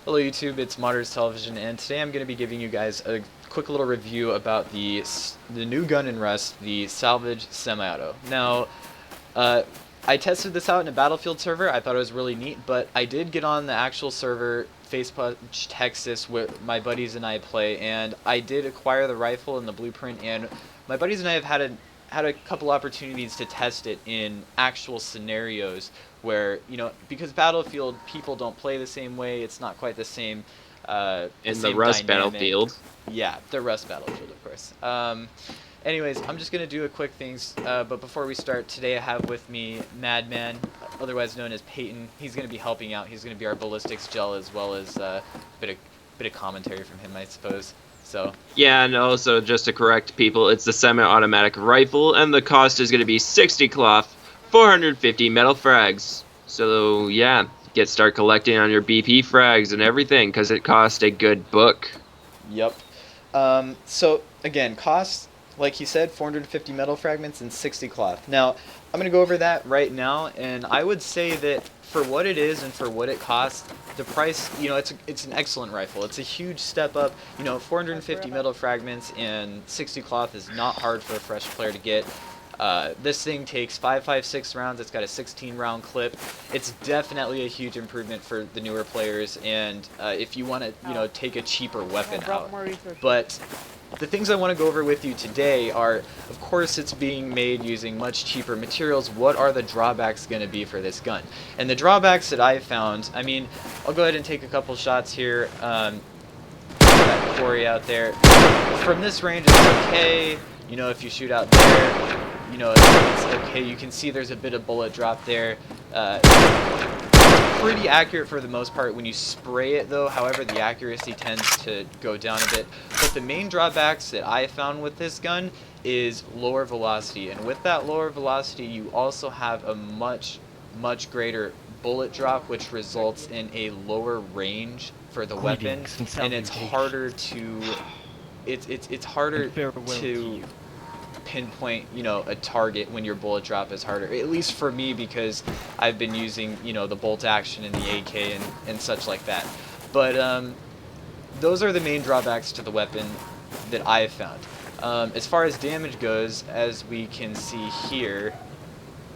Hello YouTube, it's Modders Television, and today I'm going to be giving you guys a quick little review about the new gun in Rust, the Salvage Semi-Auto. Now, uh, I tested this out in a Battlefield server. I thought it was really neat, but I did get on the actual server, Facebook, Texas, where my buddies and I play, and I did acquire the rifle and the blueprint, and my buddies and I have had a couple opportunities to test it in actual scenarios where, because Battlefield, people don't play the same way. It's not quite the In the same Rust dynamic. Battlefield. Yeah, the Rust Battlefield, of course. Anyways, I'm just going to do a quick things, but before we start, today I have with me Madman, otherwise known as Peyton. He's going to be helping out. He's going to be our ballistics gel, as well as a bit of commentary from him, I suppose. So Yeah, and also just to correct people, it's the semi-automatic rifle, and the cost is going to be 60 cloth, 450 metal frags. So yeah, start collecting on your BP frags and everything, because it cost a good book. Yep. So again, cost, like he said, 450 metal fragments and 60 cloth. Now, I'm going to go over that right now, and I would say that for what it is and for what it costs, the price, it's an excellent rifle. It's a huge step up. 450 metal fragments and 60 cloth is not hard for a fresh player to get. This thing takes 5.56 rounds. It's got a 16 round clip. It's definitely a huge improvement for the newer players, and if you want to take a cheaper weapon out. But the things I want to go over with you today are, of course, it's being made using much cheaper materials. What are the drawbacks going to be for this gun? And the drawbacks that I found, I'll go ahead and take a couple shots here. That quarry out there. From this range, it's okay. If you shoot out there, it's okay. You can see there's a bit of bullet drop there. Pretty accurate for the most part when you spray it, though. However, the accuracy tends to go down a bit. But the main drawbacks that I found with this gun is lower velocity, and with that lower velocity, you also have a much greater bullet drop, which results in a lower range for the weapon, and it's harder to it's harder to pinpoint a target when your bullet drop is harder, at least for me, because I've been using the bolt action and the AK and such like that. But those are the main drawbacks to the weapon that I've found. As far as damage goes, as we can see here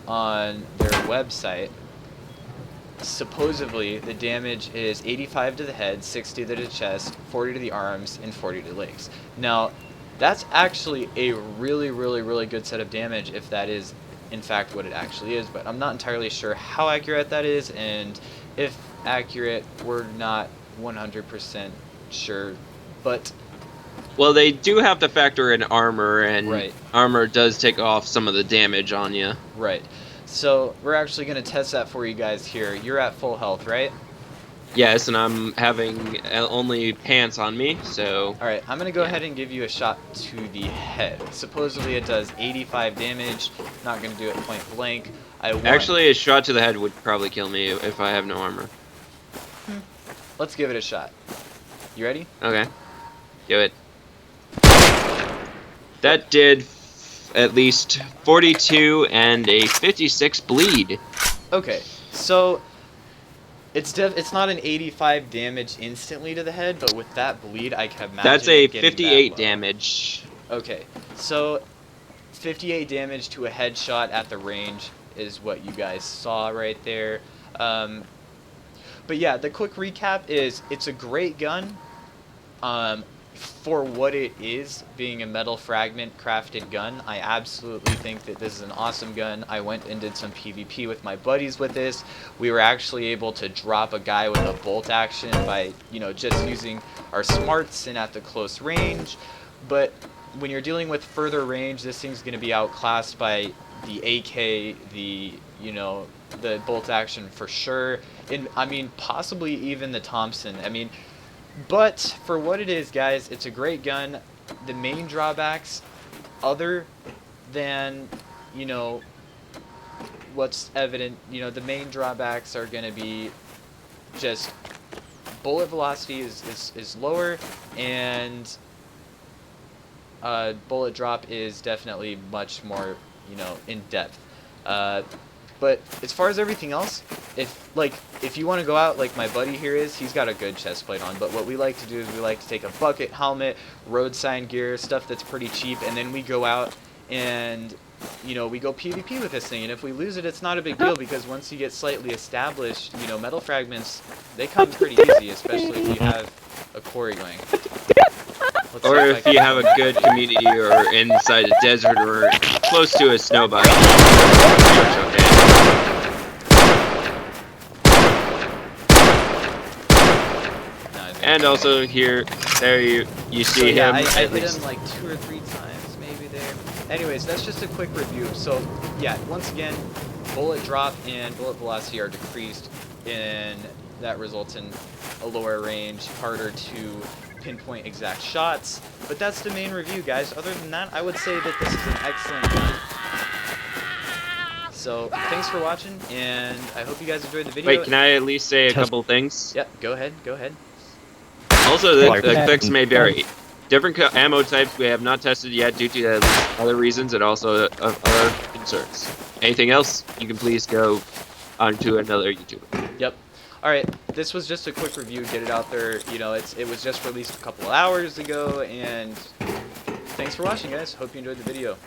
on their website, supposedly the damage is 85 to the head, 60 to the chest, 40 to the arms, and 40 to the legs. Now, that's actually a really good set of damage, if that is in fact what it actually is, but I'm not entirely sure how accurate that is, and if accurate, we're not 100% sure. But well, they do have to factor in armor, and right. Armor does take off some of the damage on you. Right. So we're actually going to test that for you guys here. You're at full health, right? Yes, and I'm having only pants on me, so... Alright, I'm going to go ahead and give you a shot to the head. Supposedly it does 85 damage. Not going to do it point blank. Actually, a shot to the head would probably kill me if I have no armor. Let's give it a shot. You ready? Okay. Do it. That did at least 42 and a 56 bleed. Okay, so... It's not an 85 damage instantly to the head, but with that bleed, I can imagine. That's a 58 damage. Okay, so 58 damage to a headshot at the range is what you guys saw right there. But yeah, the quick recap is it's a great gun. For what it is, being a metal fragment crafted gun, I absolutely think that this is an awesome gun. I went and did some PvP with my buddies with this. We were actually able to drop a guy with a bolt action by, just using our smarts and at the close range. But when you're dealing with further range, this thing's going to be outclassed by the AK, the bolt action for sure, and possibly even the Thompson. But for what it is, guys, it's a great gun. The main drawbacks, other than, what's evident, the main drawbacks are going to be just bullet velocity is lower, and bullet drop is definitely much more, in depth. But as far as everything else, if you want to go out like my buddy here is, he's got a good chest plate on. But what we like to do is we like to take a bucket, helmet, road sign gear, stuff that's pretty cheap, and then we go out and, you know, we go PvP with this thing. And if we lose it, it's not a big deal, because once you get slightly established, you know, metal fragments, they come pretty easy, especially if you have a quarry going. Or if you have a good community or inside a desert or close to a snow biome. And also here, there you see so, yeah, him. I hit him like 2 or 3 times maybe there. Anyways, that's just a quick review. So yeah, once again, bullet drop and bullet velocity are decreased, and that results in a lower range, harder to pinpoint exact shots. But that's the main review, guys. Other than that, I would say that this is an excellent gun. So thanks for watching, and I hope you guys enjoyed the video. Wait, can I at least say a couple things? Yep, go ahead, go ahead. Also, the clicks may vary. Different ammo types we have not tested yet due to other reasons and also other concerns. Anything else, you can please go on to another YouTuber. Yep. Alright, this was just a quick review, get it out there. You know, it was just released a couple hours ago, and thanks for watching, guys. Hope you enjoyed the video.